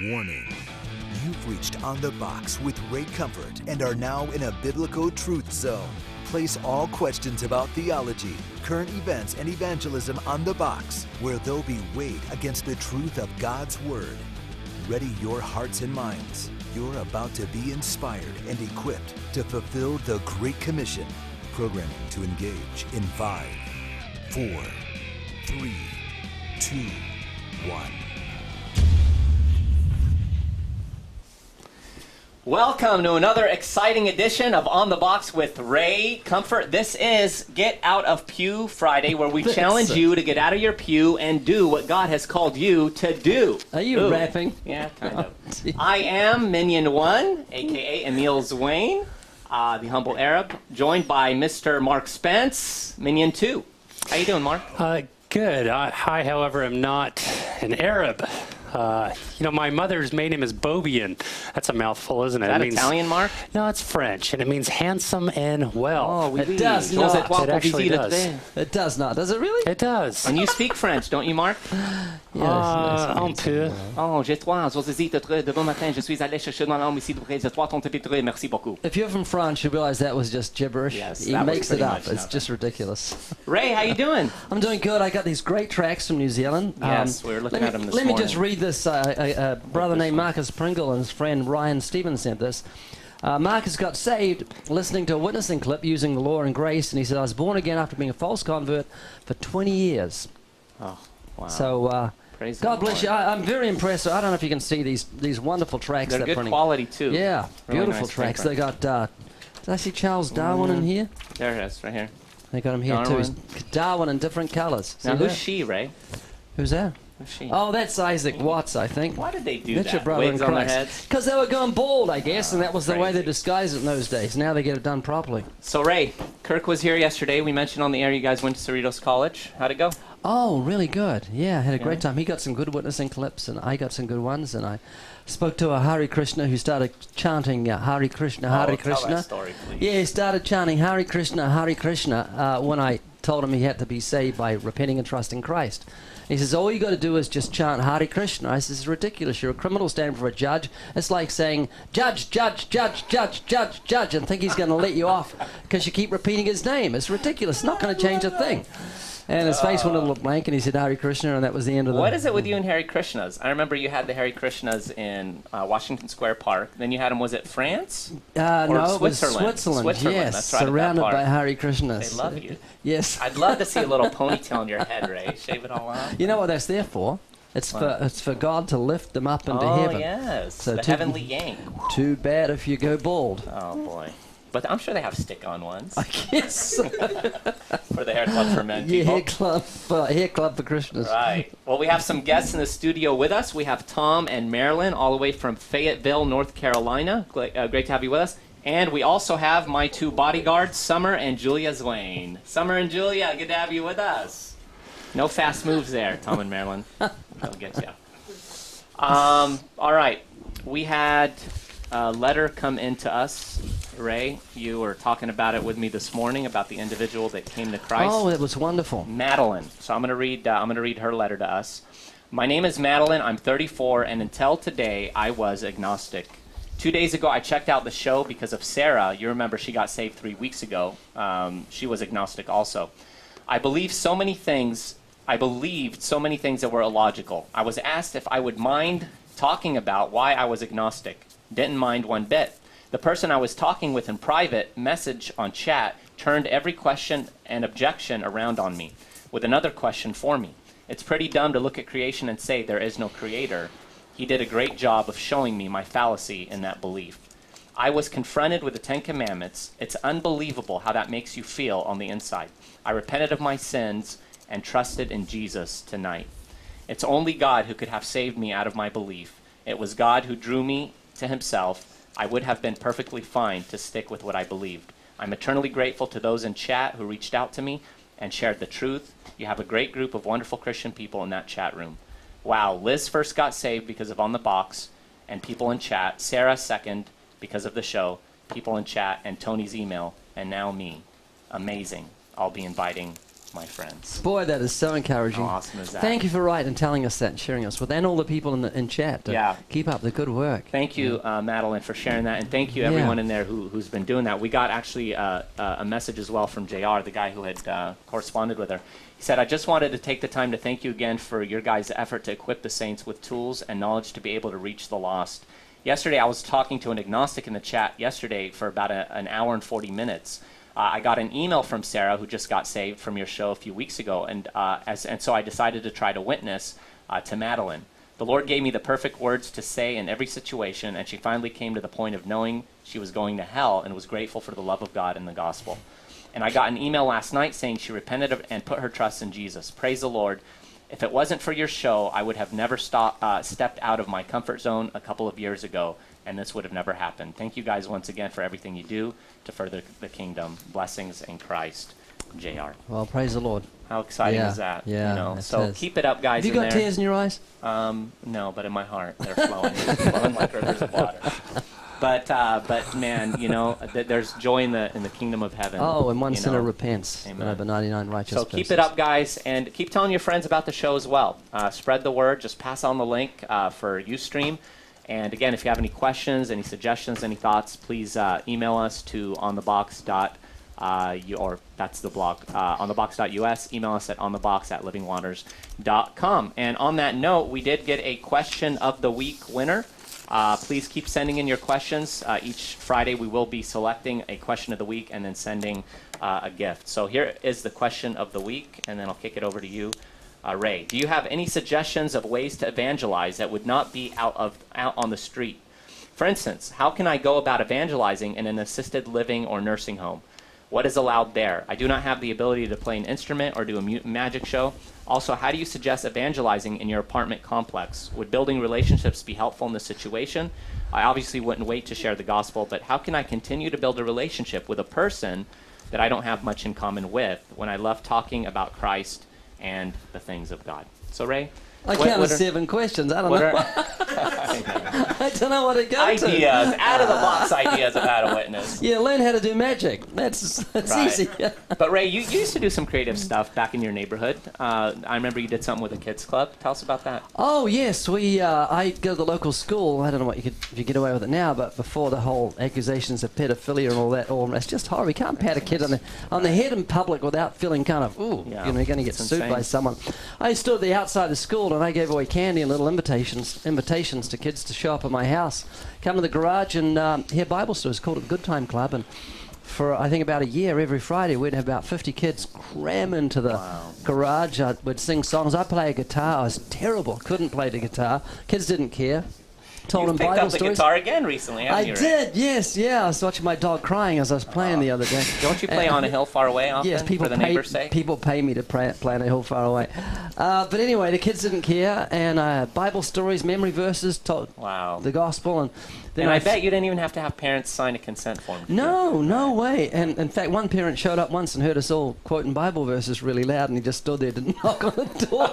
Warning. You've reached On the Box with Ray Comfort and are now in a biblical truth zone. Place all questions about theology, current events, and evangelism on the box, where they'll be weighed against the truth of God's Word. Ready your hearts and minds. You're about to be inspired and equipped to fulfill the Great Commission. Programming to engage in 5, 4, 3, 2, 1. Welcome to another exciting edition of On the Box with Ray Comfort. This is Get Out of Pew Friday, where we challenge you to get out of your pew and do what God has called you to do. Are you rapping? Yeah, kind of. I am Minion 1, a.k.a. Emil Zwain, the humble Arab, joined by Mr. Mark Spence, Minion 2. How you doing, Mark? Good. I, however, am not an Arab. My mother's maiden name is Bobian. That's a mouthful, isn't it? Is that Italian, Mark? No, it's French, and it means handsome and well. Oh, oui. It does not. It actually does. It does not. Does it really? It does. And you speak French, don't you, Mark? Un peu. Oh, j'ai toi, de bon matin, je suis allé chercher dans l'homme ici de toi ton petit merci beaucoup. If you're from France, you realize that was just gibberish. Yes, he that was makes it pretty up. much It's nothing. just ridiculous. Ray, how you doing? I'm doing good. I got these great tracks from New Zealand. Yes, we were looking at them this Let me morning. just read this. A brother named Marcus Pringle and his friend Ryan Stevens sent this. Marcus got saved listening to a witnessing clip using the law and grace, and he said, I was born again after being a false convert for 20 years. Oh, wow. So, Praise God the bless Lord. you. I'm very impressed. I don't know if you can see these wonderful tracks. They're that good printing. quality, too. Yeah, Really beautiful nice tracks. paper. They got, did I see Charles Darwin in here? There it is, right here. They got him here Darwin. too. He's Darwin in different colours. Now, See who's that? she, Ray? Who's that? Who's she? Oh, that's Isaac Watts, I think. Why did they do That's that? your brother Wigs in on their Christ. heads? Because they were going bald, I guess, and that was the way they Crazy. disguised it in those days. Now they get it done properly. So, Ray, Kirk was here yesterday. We mentioned on the air you guys went to Cerritos College. How'd it go? Oh, really good. Yeah, I had a Yeah. great time. He got some good witnessing clips, and I got some good ones, and I spoke to a Hare Krishna who started chanting Hare Krishna, Hare Tell Krishna. that story, please. Yeah, he started chanting Hare Krishna when I told him he had to be saved by repenting and trusting Christ. He says, all you got to do is just chant Hare Krishna. I says, it's ridiculous. You're a criminal standing for a judge. It's like saying, judge, judge, judge, judge, judge, judge, and think he's going to let you off because you keep repeating his name. It's ridiculous. It's not going to change a thing. And his face went a little blank, and he said, Hare Krishna, and that was the end of the... What is it with you and Hare Krishnas? I remember you had the Hare Krishnas in Washington Square Park. Then you had them, was it France? No, it was Switzerland? Switzerland, yes, That's right, at that surrounded park. by Hare Krishnas. They love you. Yes. I'd love to see a little ponytail on your head, Ray. Shave it all off. You know what that's there for? It's for God to lift them up into Oh, heaven. yes. So the heavenly yank. Too bad if you go bald. Oh, boy. But I'm sure they have stick-on ones I guess. for the Hair Club for Men Yeah, people. hair club for Krishnas. Right. Well, we have some guests in the studio with us. We have Tom and Marilyn, all the way from Fayetteville, North Carolina. Great to have you with us. And we also have my two bodyguards, Summer and Julia Zwain. Summer and Julia, good to have you with us. No fast moves there, Tom and Marilyn. They'll get you. All right. We had a letter come into us. Ray, you were talking about it with me this morning about the individual that came to Christ. Oh, it was wonderful. Madeline. So I'm going to read her letter to us. My name is Madeline. I'm 34, and until today, I was agnostic. 2 days ago, I checked out the show because of Sarah. You remember she got saved 3 weeks ago. She was agnostic also. I believed so many things that were illogical. I was asked if I would mind talking about why I was agnostic. Didn't mind one bit. The person I was talking with in private message on chat turned every question and objection around on me with another question for me. It's pretty dumb to look at creation and say there is no creator. He did a great job of showing me my fallacy in that belief. I was confronted with the Ten Commandments. It's unbelievable how that makes you feel on the inside. I repented of my sins and trusted in Jesus tonight. It's only God who could have saved me out of my belief. It was God who drew me to himself. I would have been perfectly fine to stick with what I believed. I'm eternally grateful to those in chat who reached out to me and shared the truth. You have a great group of wonderful Christian people in that chat room. Wow, Liz first got saved because of On the Box and people in chat. Sarah second because of the show, people in chat, and Tony's email, and now me. Amazing. I'll be inviting my friends. Boy, that is so encouraging. How awesome is that? Thank you for writing and telling us that and sharing us with, and all the people in chat. Yeah. Keep up the good work. Thank you, Madeline, for sharing that, and thank you everyone in there who's been doing that. We got actually a message as well from JR, the guy who had corresponded with her. He said, I just wanted to take the time to thank you again for your guys' effort to equip the saints with tools and knowledge to be able to reach the lost. Yesterday, I was talking to an agnostic in the chat yesterday for about an hour and 40 minutes. I got an email from Sarah, who just got saved from your show a few weeks ago, and so I decided to try to witness to Madeline. The Lord gave me the perfect words to say in every situation, and she finally came to the point of knowing she was going to hell and was grateful for the love of God and the gospel. And I got an email last night saying she repented and put her trust in Jesus. Praise the Lord. If it wasn't for your show, I would have never stepped out of my comfort zone a couple of years ago, and this would have never happened. Thank you guys once again for everything you do to further the kingdom. Blessings in Christ, JR. Well, praise the Lord. How exciting is that? Yeah, you know? it So is. keep it up, guys. Have you got there. tears in your eyes? No, but in my heart, they're flowing, flowing like rivers of water. But man, you know, there's joy in the kingdom of heaven. Oh, and one sinner know. repents, Amen. but over 99 righteous So keep it up, guys, and keep telling your friends about the show as well. Spread the word. Just pass on the link for Ustream. And again, if you have any questions, any suggestions, any thoughts, please email us to onthebox.or that's the blog, onthebox.us. Email us at onthebox@livingwaters.com. And on that note, we did get a question of the week winner. Please keep sending in your questions. Each Friday we will be selecting a question of the week and then sending a gift. So here is the question of the week, and then I'll kick it over to you, Ray. Do you have any suggestions of ways to evangelize that would not be out on the street? For instance, how can I go about evangelizing in an assisted living or nursing home? What is allowed there? I do not have the ability to play an instrument or do a magic show. Also, how do you suggest evangelizing in your apartment complex? Would building relationships be helpful in this situation? I obviously wouldn't wait to share the gospel, but how can I continue to build a relationship with a person that I don't have much in common with when I love talking about Christ and the things of God? So, Ray? I counted 7 questions. I don't know. I don't know what to go to. Ideas, out-of-the-box ideas of how to witness. Yeah, learn how to do magic. That's Right. easy. But Ray, you used to do some creative stuff back in your neighborhood. I remember you did something with a kids club. Tell us about that. Oh yes, I go to the local school. I don't know what if you get away with it now, but before the whole accusations of pedophilia and all that, it's just horrible. You can't pat a kid on the head in public without feeling kind of you're going to get sued by someone. I stood at the outside of the school and I gave away candy and little invitations to kids to show up at my house, come to the garage and hear Bible stories. Called it the Good Time Club, and for I think about a year, every Friday we'd have about 50 kids cram into the garage. We'd sing songs. I play a guitar. I was terrible. Couldn't play the guitar. Kids didn't care. Told them Bible Bible stories. You picked up the stories. guitar again recently, haven't you, Ray? did, yes, yeah. I was watching my dog crying as I was playing the other day. Don't you play on a hill far away often Yes, for the neighbor's sake? people pay me to play on a hill far away. But anyway, the kids didn't care, and Bible stories, memory verses, taught the gospel, and then I bet you didn't even have to have parents sign a consent form. No way. And in fact, one parent showed up once and heard us all quoting Bible verses really loud, and he just stood there, didn't knock on the door.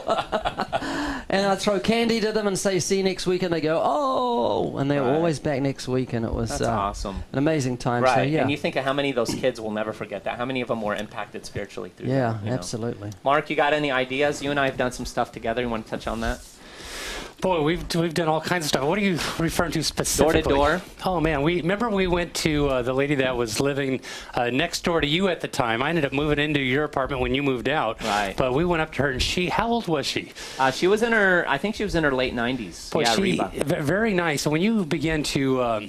And I'd throw candy to them and say, "See you next week," and they go, "Oh," and they were always back next week, and it was That's awesome. an amazing time. Right, So, yeah. and you think of how many of those kids will never forget that. How many of them were impacted spiritually through that? Yeah, You know? absolutely. Mark, you got any ideas? You and I have done some stuff together. You want to touch on that? Boy, we've done all kinds of stuff. What are you referring to specifically? Door to door. Oh man, we went to the lady that was living next door to you at the time. I ended up moving into your apartment when you moved out. Right. But we went up to her, and how old was she? She was in her, I think she was in her late 90s. Boy, yeah, she Reba. very nice. And when you begin to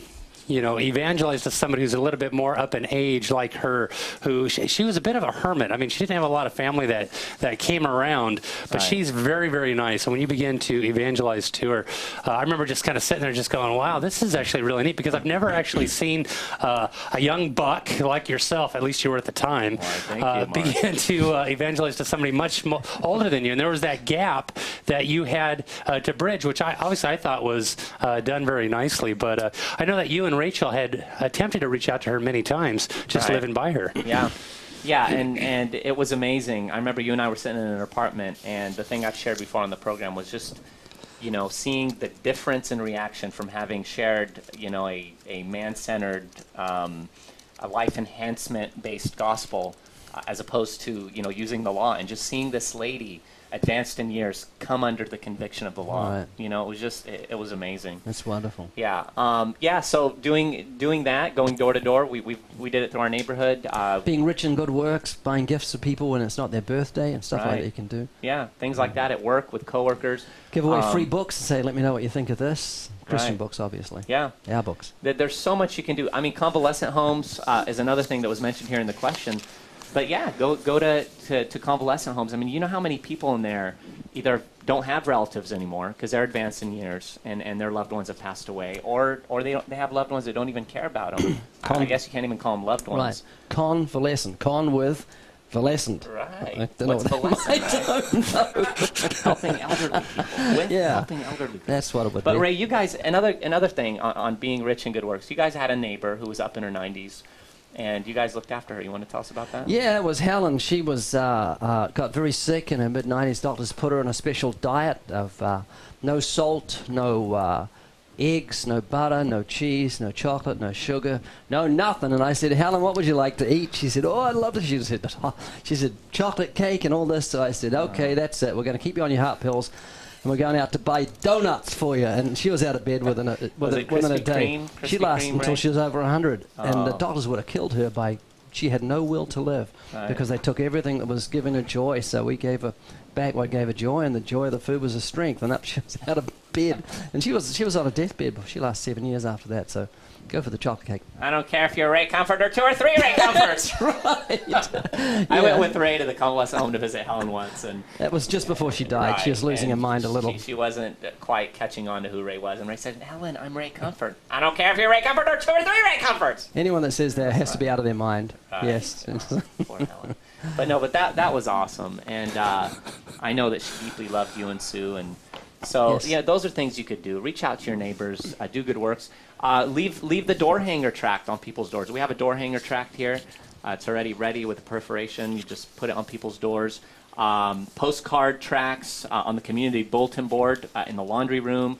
evangelize to somebody who's a little bit more up in age, like her, who she was a bit of a hermit. I mean, she didn't have a lot of family that came around, but she's very, very nice. And when you begin to evangelize to her, I remember just kind of sitting there just going, wow, this is actually really neat, because I've never actually seen a young buck like yourself, at least you were at the time, begin to evangelize to somebody much older than you. And there was that gap that you had to bridge, which I thought was done very nicely. But I know that you and Rachel had attempted to reach out to her many times, just living by her. Yeah, and it was amazing. I remember you and I were sitting in an apartment, and the thing I've shared before on the program was just, seeing the difference in reaction from having shared, a man-centered, a life enhancement-based gospel as opposed to, using the law, and just seeing this lady advanced in years come under the conviction of the law. Right. It was just, it was amazing. That's wonderful. Yeah. So doing that, going door to door, we did it through our neighborhood. Being rich in good works, buying gifts for people when it's not their birthday and stuff like Right. that you can do. Yeah, things like that at work with coworkers. Give away free books and say, let me know what you think of this. Christian Right. books, obviously. Yeah. Our books. There's so much you can do. I mean, convalescent homes is another thing that was mentioned here in the question. But yeah, go to convalescent homes. I mean, you know how many people in there either don't have relatives anymore because they're advanced in years and their loved ones have passed away, or they have loved ones that don't even care about them. I guess you can't even call them loved ones. Right. Convalescent. Con with valescent. Right. I don't know What's what valescent? Helping elderly people. With Yeah. helping elderly people. That's what it would But be. Ray, you guys, another thing on being rich in good works. You guys had a neighbor who was up in her 90s, and you guys looked after her. You want to tell us about that? Yeah, it was Helen. She was got very sick in her mid-90s. Doctors put her on a special diet of no salt, no eggs, no butter, no cheese, no chocolate, no sugar, no nothing. And I said, Helen, what would you like to eat? She said, oh, I'd love to. She said, chocolate cake and all this. So I said, okay, that's it. We're going to keep you on your heart pills. And we're going out to buy donuts for you. And she was out of bed within a day. Krispy She lasted Kreme, until Ray? she was over 100. And the Oh. doctors would have killed her she had no will to live Right. because they took everything that was giving her joy. So we gave her back what gave her joy, and the joy of the food was her strength. And up she was out of bed. And she was on a deathbed. She lasted 7 years after that. So go for the chocolate cake. I don't care if you're Ray Comfort or 2 or 3 Ray Comforts. I went with Ray to the convalescent home to visit Helen once, and That was just before she died. She was Right, losing her and mind a little. She wasn't quite catching on to who Ray was, and Ray said, "Helen, I'm Ray Comfort. I don't care if you're Ray Comfort or 2 or 3 Ray Comforts." Anyone that says that has to be out of their mind. Yes. Poor Helen. But that was awesome, and I know that she deeply loved you and Sue, and so Yes. yeah, those are things you could do. Reach out to your neighbors, do good works. Leave the door hanger tract on people's doors. We have a door hanger tract here. It's already ready with a perforation. You just put it on people's doors. Postcard tracts on the community bulletin board in the laundry room.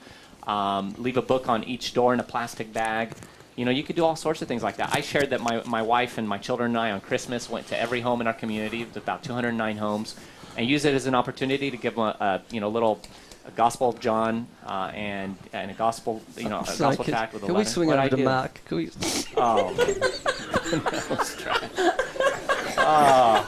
Leave a book on each door in a plastic bag. You could do all sorts of things like that. I shared that my wife and my children and I on Christmas went to every home in our community, about 209 homes, and use it as an opportunity to give them a little Gospel of John and a gospel, a gospel tract with a can letter. we swing What'd over I to do? Mark? Can we? Oh, that was trash. Oh,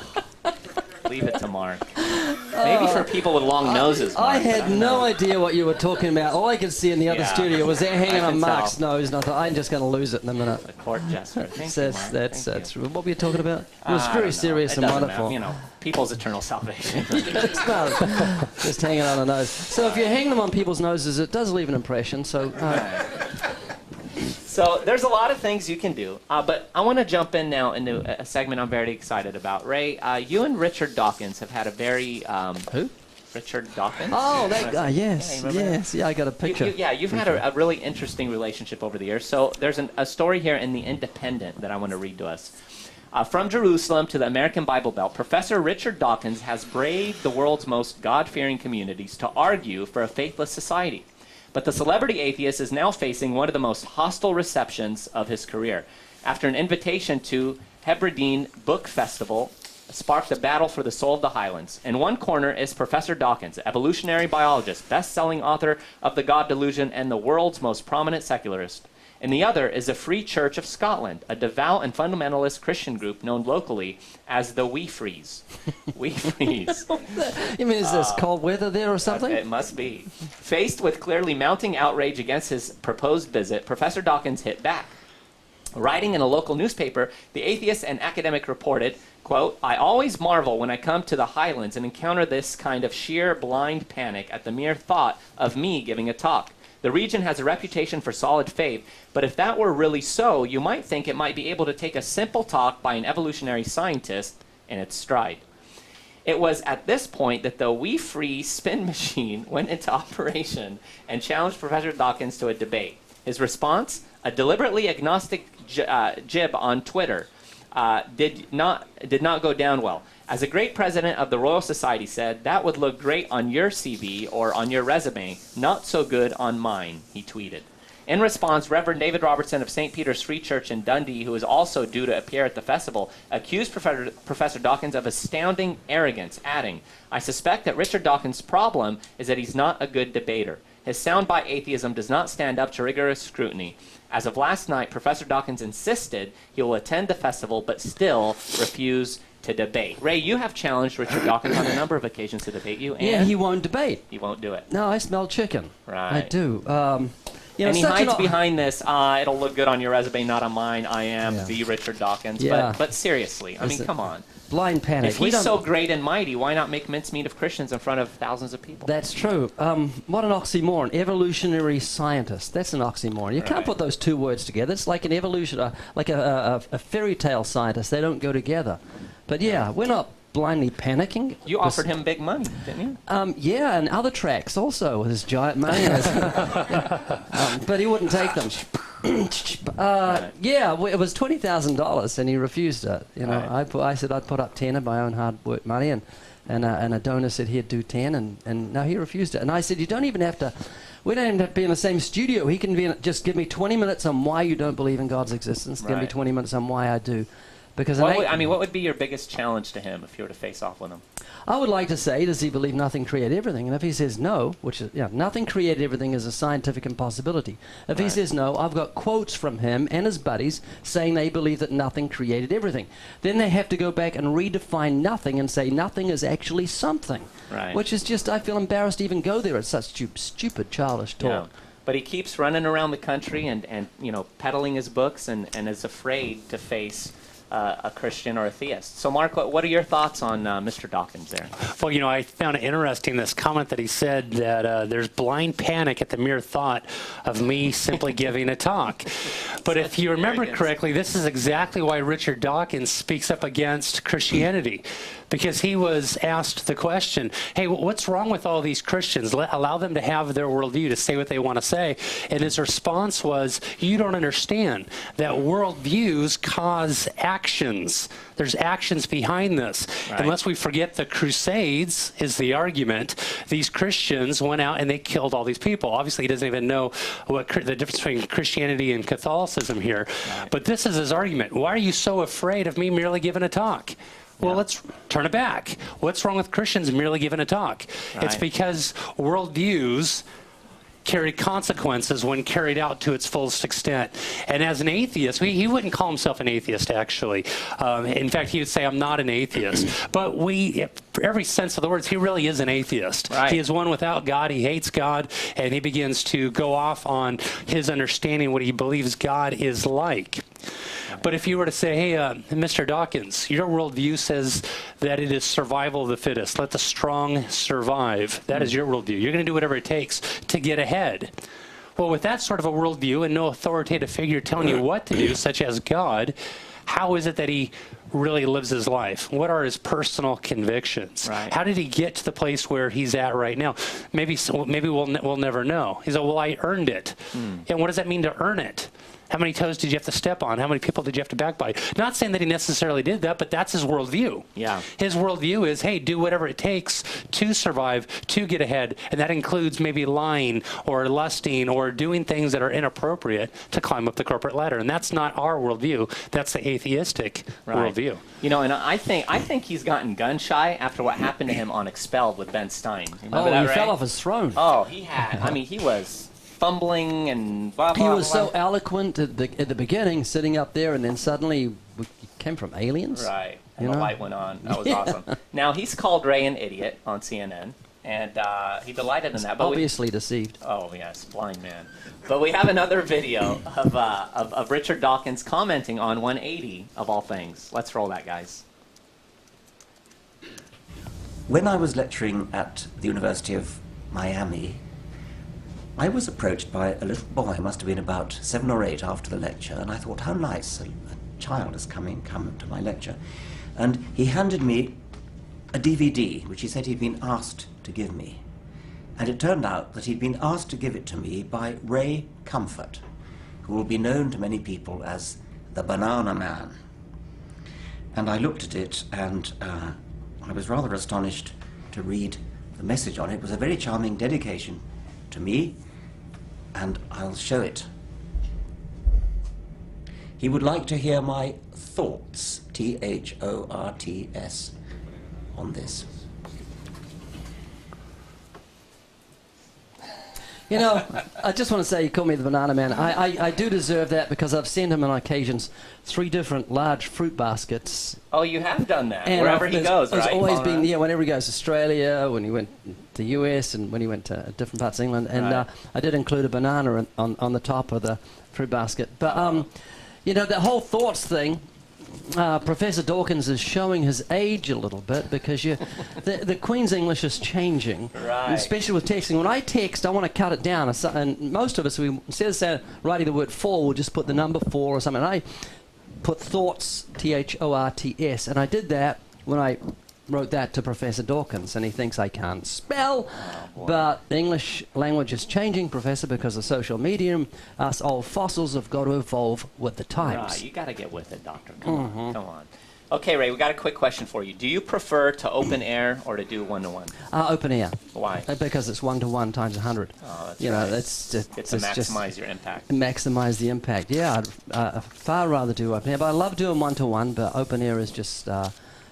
leave it to Mark. Maybe for people with long noses. Mark, I but had don't no know. idea what you were talking about. All I could see in the other Yeah. studio was that hanging I on can Mark's tell. nose, and I thought, I'm just going to lose it in a minute. A court jester. Thank you, That's, Mark. that's, Thank that's you. what were you talking about? It was I don't very know. serious It and doesn't wonderful. matter. People's eternal salvation. It's not just hanging on the nose. So if you hang them on people's noses, it does leave an impression. So So there's a lot of things you can do, but I want to jump in now into a segment I'm very excited about. Ray, you and Richard Dawkins have had a very who? Richard Dawkins. Oh, that guy. Yes, Yeah, you remember that? yes. Yeah, I got a picture. You've had a really interesting relationship over the years. So there's a story here in The Independent that I want to read to us. From Jerusalem to the American Bible Belt, Professor Richard Dawkins has braved the world's most God-fearing communities to argue for a faithless society. But the celebrity atheist is now facing one of the most hostile receptions of his career. After an invitation to Hebridean Book Festival sparked a battle for the soul of the Highlands. In one corner is Professor Dawkins, evolutionary biologist, best-selling author of The God Delusion, and the world's most prominent secularist. In the other is the Free Church of Scotland, a devout and fundamentalist Christian group known locally as the Wee Frees. Wee Frees. You mean, is this cold weather there or something? It must be. Faced with clearly mounting outrage against his proposed visit, Professor Dawkins hit back. Writing in a local newspaper, the atheist and academic reported, quote, "I always marvel when I come to the Highlands and encounter this kind of sheer blind panic at the mere thought of me giving a talk. The region has a reputation for solid faith, but if that were really so, you might think it might be able to take a simple talk by an evolutionary scientist in its stride." It was at this point that the We Free spin machine went into operation and challenged Professor Dawkins to a debate. His response? A deliberately agnostic jib on Twitter did not go down well. As a great president of the Royal Society said, "That would look great on your CV or on your resume, not so good on mine," he tweeted. In response, Reverend David Robertson of St. Peter's Free Church in Dundee, who is also due to appear at the festival, accused Professor Dawkins of astounding arrogance, adding, "I suspect that Richard Dawkins' problem is that he's not a good debater. His soundbite atheism does not stand up to rigorous scrutiny. As of last night, Professor Dawkins insisted he will attend the festival, but still refuse to debate." Ray, you have challenged Richard Dawkins on a number of occasions to debate you, and Yeah, he won't debate. he won't do it. No, I smell chicken. Right. I do. And he hides behind this, it'll look good on your resume, not on mine. I am the Richard Dawkins. Yeah. But seriously, I mean, come on. Blind panic. If he's so great and mighty, why not make mincemeat of Christians in front of thousands of people? That's true. What an oxymoron. Evolutionary scientist. That's an oxymoron. You can't put those two words together. It's like an evolution, like a fairy tale scientist. They don't go together. But yeah, we're not blindly panicking. You offered him big money, didn't you? Yeah, and other tracks also with his giant money. But he wouldn't take them. Yeah, it was $20,000, and he refused it. You know, I said I'd put up 10 of my own hard work money, and a donor said he'd do 10, and no, he refused it. And I said, you don't even have to. We don't even have to be in the same studio. He can just give me 20 minutes on why you don't believe in God's existence. Give me 20 minutes on why I do. Because what would be your biggest challenge to him if you were to face off with him? I would like to say, does he believe nothing created everything? And if he says no, which is, nothing created everything is a scientific impossibility. If he says no, I've got quotes from him and his buddies saying they believe that nothing created everything. Then they have to go back and redefine nothing and say nothing is actually something. Right. Which is just, I feel embarrassed to even go there. It's such stupid, childish talk. Yeah. But he keeps running around the country and peddling his books and is afraid to face a Christian or a theist. So, Mark, what are your thoughts on Mr. Dawkins there? Well, I found it interesting, this comment that he said that there's blind panic at the mere thought of me simply giving a talk. But if you remember correctly, this is exactly why Richard Dawkins speaks up against Christianity. Because he was asked the question, hey, what's wrong with all these Christians? Allow them to have their worldview, to say what they want to say. And his response was, you don't understand that worldviews cause actions. There's actions behind this. Right. Unless we forget the Crusades, is the argument. These Christians went out and they killed all these people. Obviously, he doesn't even know what the difference between Christianity and Catholicism here. Right. But this is his argument. Why are you so afraid of me merely giving a talk? Well, let's turn it back. What's wrong with Christians merely giving a talk? Right. It's because worldviews carry consequences when carried out to its fullest extent. And as an atheist, he wouldn't call himself an atheist, actually. In fact, he would say, I'm not an atheist. But for every sense of the words, he really is an atheist. Right. He is one without God. He hates God, and he begins to go off on his understanding what he believes God is like. But if you were to say, hey, Mr. Dawkins, your worldview says that it is survival of the fittest. Let the strong survive. That is your worldview. You're going to do whatever it takes to get ahead. Well, with that sort of a worldview and no authoritative figure telling you what to do, such as God, how is it that he really lives his life? What are his personal convictions? Right. How did he get to the place where he's at right now? Maybe we'll never know. He's like, well, I earned it. And what does that mean to earn it? How many toes did you have to step on? How many people did you have to backbite? Not saying that he necessarily did that, but that's his worldview. Yeah. His worldview is, hey, do whatever it takes to survive, to get ahead, and that includes maybe lying or lusting or doing things that are inappropriate to climb up the corporate ladder. And that's not our worldview. That's the atheistic worldview. And I think he's gotten gun shy after what happened to him on Expelled with Ben Stein. Remember that, he fell off his throne. Oh, he had. I mean, he was fumbling and blah, blah, he was blah. so eloquent at the beginning, sitting up there, and then suddenly he came from aliens. Right, and the light went on. That was awesome. Now, he's called Ray an idiot on CNN, and he delighted in that. But obviously deceived. Oh, yes, blind man. But we have another video of Richard Dawkins commenting on 180, of all things. Let's roll that, guys. When I was lecturing at the University of Miami, I was approached by a little boy, must have been about 7 or 8 after the lecture, and I thought, how nice, a child has come to my lecture. And he handed me a DVD, which he said he'd been asked to give me. And it turned out that he'd been asked to give it to me by Ray Comfort, who will be known to many people as the Banana Man. And I looked at it, and I was rather astonished to read the message on it. It was a very charming dedication to me, and I'll show it he would like to hear my thoughts, Thorts, on this. You know, I just want to say, you call me the Banana Man. I do deserve that because I've sent him on occasions 3 different large fruit baskets. Oh, you have done that, And wherever he goes, right? It's always been, yeah, whenever he goes to Australia, when he went to the US, and when he went to different parts of England. And Right. I did include a banana on the top of the fruit basket. But, you know, the whole thoughts thing, Professor Dawkins is showing his age a little bit because the Queen's English is changing, Right. especially with texting. When I text, I want to cut it down, and most of us, instead of saying, writing the word 4, we'll just put the number 4 or something. And I put thoughts, Thorts, and I did that when I wrote that to Professor Dawkins, and he thinks I can't spell. But the English language is changing, Professor, because of social media. Us old fossils have got to evolve with the times. Right, you got to get with it, Doctor. Come on, come on. Okay, Ray, we got a quick question for you. Do you prefer to open air or to do one-to-one? Open air. Why? Because it's 1-to-1 times 100. Oh, that's You right. know, that's just Get to it's just maximize your impact. maximize the impact. Yeah, I'd far rather do open air, but I love doing 1-to-1. But open air is just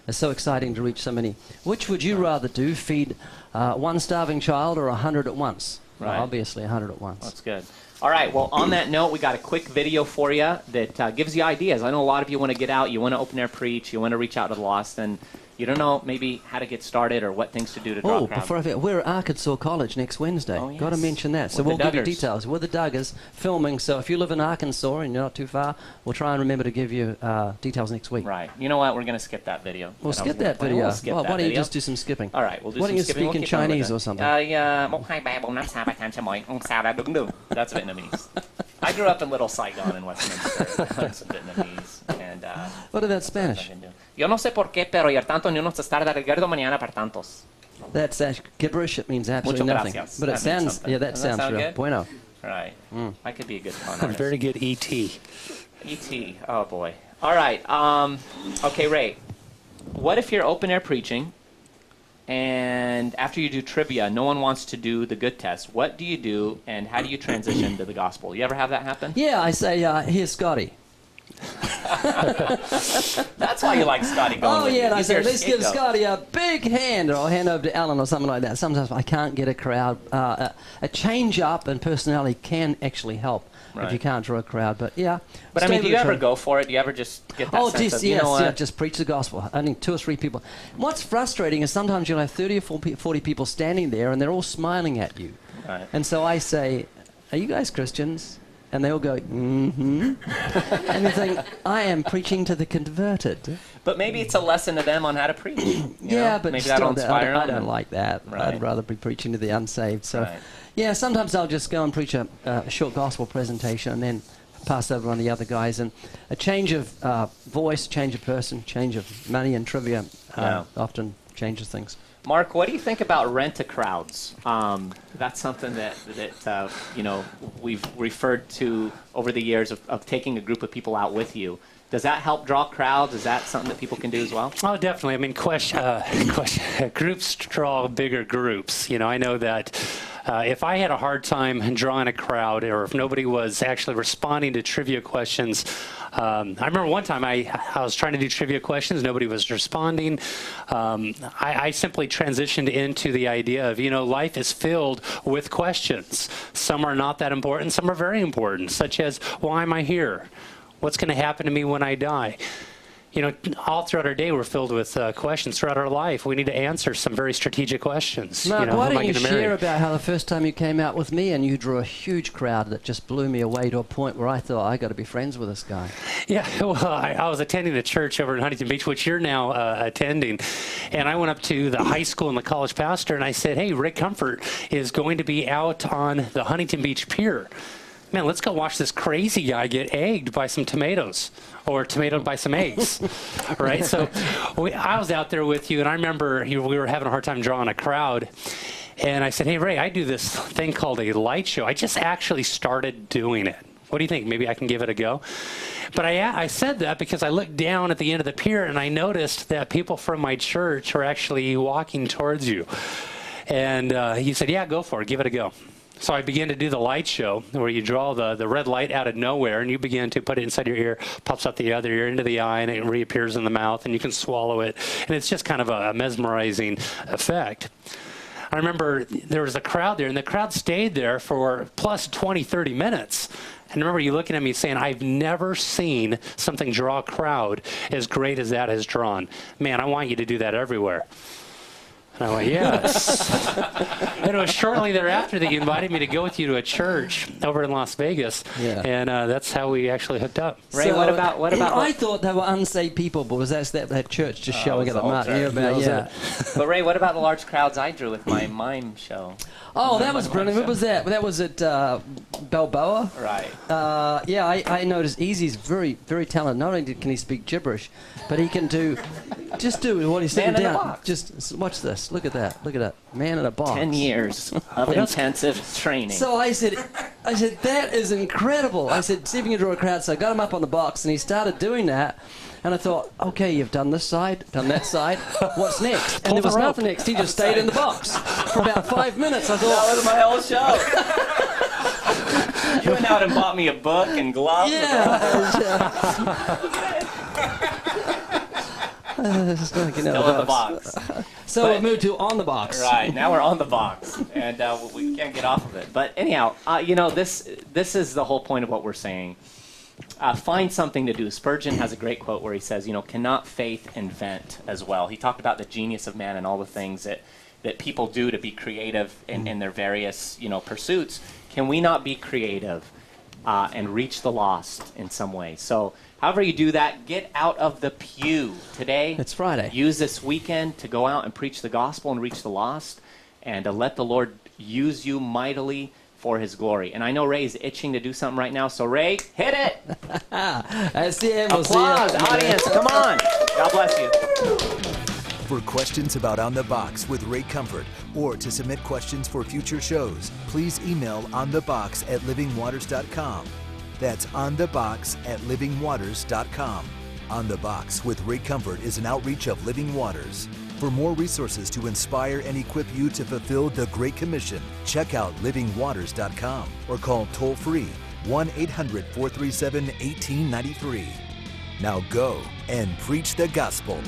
it's so exciting to reach so many. Which would you rather do? Feed one starving child or 100 at once? Right. Well, obviously 100 at once. That's good. All right, well, on that note, we got a quick video for you that gives you ideas. I know a lot of you want to get out, you want to open air preach, you want to reach out to the lost, and you don't know maybe how to get started or what things to do to draw Oh, a crowd. before I forget, we're at Arkansas College next Wednesday. Oh, Got to yes. mention that. So With we'll the give you Duggars. details. We're the Duggars filming, so if you live in Arkansas and you're not too far, we'll try and remember to give you details next week. Right. You know what? We're going to skip that video. We'll that I was skip gonna that play. video. We'll skip Well, that why don't you video. just do some skipping? All right, we'll do Why some don't you skipping. speak in We'll keep going with Chinese it. or something? 1, 2, 3, 4, 5, 6, 7, 8, 9, 10, 11, 12. That's Vietnamese. I grew up in Little Saigon in Westminster. That's Vietnamese. And, What about Spanish? yo no sé por qué, pero y tanto ni uno se tarda recuerdo mañana para tantos. That's gibberish. It means absolutely Muchas nothing. gracias. But it That means sounds, something. yeah, that Does that sounds sound real. good? Bueno. Right. I could be a good pun A artist. very good E.T. E.T. Oh, boy. All right. Okay, Ray. What if you're open air preaching, and after you do trivia, no one wants to do the good test? What do you do, and how do you transition to the gospel? You ever have that happen? Yeah, I say, here's Scotty. That's why you like Scotty going Oh, with yeah, you. and I He's say, your let's give scapegoat. Scotty a big hand, or I'll hand over to Alan or something like that. Sometimes I can't get a crowd. A change up in personality can actually help if Right. you can't draw a crowd. But yeah. But I stay mean, do with you the ever truth. go for it? Do you ever just get that Oh, sense just, of, you yes, know what? yeah, just preach the gospel. I think 2 or 3 people. What's frustrating is sometimes you'll have 30 or 40 people standing there, and they're all smiling at you. Right. And so I say, are you guys Christians? And they all go, mm-hmm. And they think, I am preaching to the converted. But maybe it's a lesson to them on how to preach. you Yeah, know? but maybe still, that'll inspire I them. don't like that. Right. I'd rather be preaching to the unsaved. So, Right. yeah, sometimes I'll just go and preach a short gospel presentation and then pass over on the other guys. And a change of voice, change of person, change of money and trivia Yeah. often changes things. Mark, what do you think about rent-a-crowds? That's something that you know, we've referred to over the years of taking a group of people out with you. Does that help draw crowds? Is that something that people can do as well? Oh, definitely. I mean, groups draw bigger groups. You know, I know that if I had a hard time drawing a crowd, or if nobody was actually responding to trivia questions, I remember one time I was trying to do trivia questions, nobody was responding. I simply transitioned into the idea of, you know, life is filled with questions. Some are not that important, some are very important, such as, why am I here? What's going to happen to me when I die? You know, all throughout our day, we're filled with questions. Throughout our life, we need to answer some very strategic questions. Mark, you know, why who am don't I you going to share marry? about how the first time you came out with me and you drew a huge crowd that just blew me away to a point where I thought, I got to be friends with this guy. Yeah, well, I was attending a church over in Huntington Beach, which you're now attending, and I went up to the high school and the college pastor, and I said, hey, Rick Comfort is going to be out on the Huntington Beach Pier. Man, let's go watch this crazy guy get egged by some tomatoes, or tomatoed by some eggs, right? So I was out there with you, and I remember we were having a hard time drawing a crowd, and I said, hey, Ray, I do this thing called a light show. I just actually started doing it. What do you think? Maybe I can give it a go? But I said that because I looked down at the end of the pier, and I noticed that people from my church were actually walking towards you. And he said, yeah, go for it. Give it a go. So I began to do the light show where you draw the red light out of nowhere and you begin to put it inside your ear, pops out the other ear into the eye, and it reappears in the mouth, and you can swallow it. And it's just kind of a mesmerizing effect. I remember there was a crowd there, and the crowd stayed there for plus 20, 30 minutes. And I remember you looking at me saying, I've never seen something draw a crowd as great as that has drawn. Man, I want you to do that everywhere. And I went, yes. And it was shortly thereafter that you invited me to go with you to a church over in Las Vegas. Yeah. And that's how we actually hooked up. Ray, So, what about? I thought they were unsaved people, but was that church just showing it it was up? Mark, altar. you about, yeah. But Ray, what about the large crowds I drew with my mime show? Oh, that was brilliant. What was that? That was at Balboa. Right. Yeah, I noticed Easy's very, very talented. Not only can he speak gibberish, but he can do what he's sitting Man in a down. box. Just watch this. Look at that. Look at that. Man in a box. 10 years of intensive training. So I said, that is incredible. I said, see if you can draw a crowd. So I got him up on the box, and he started doing that. And I thought, okay, you've done this side, done that side. What's next? And there was nothing next. He just stayed in the box for about 5 minutes. I thought, that was my whole show. You went out and bought me a book and gloves. Still in the box. So we moved to on the box. Right, now we're on the box, and we can't get off of it. But anyhow, this is the whole point of what we're saying. Find something to do. Spurgeon has a great quote where he says, cannot faith invent as well? He talked about the genius of man and all the things that people do to be creative in their various, pursuits. Can we not be creative and reach the lost in some way? So however you do that, get out of the pew today. It's Friday. Use this weekend to go out and preach the gospel and reach the lost, and let the Lord use you mightily for his glory. And I know Ray's itching to do something right now, so Ray, hit it! I see him. We'll Applause, see you. audience, come on! God bless you. For questions about On the Box with Ray Comfort, or to submit questions for future shows, please email onthebox@livingwaters.com. That's onthebox@livingwaters.com. On the Box with Ray Comfort is an outreach of Living Waters. For more resources to inspire and equip you to fulfill the Great Commission, check out livingwaters.com or call toll-free 1-800-437-1893. Now go and preach the gospel.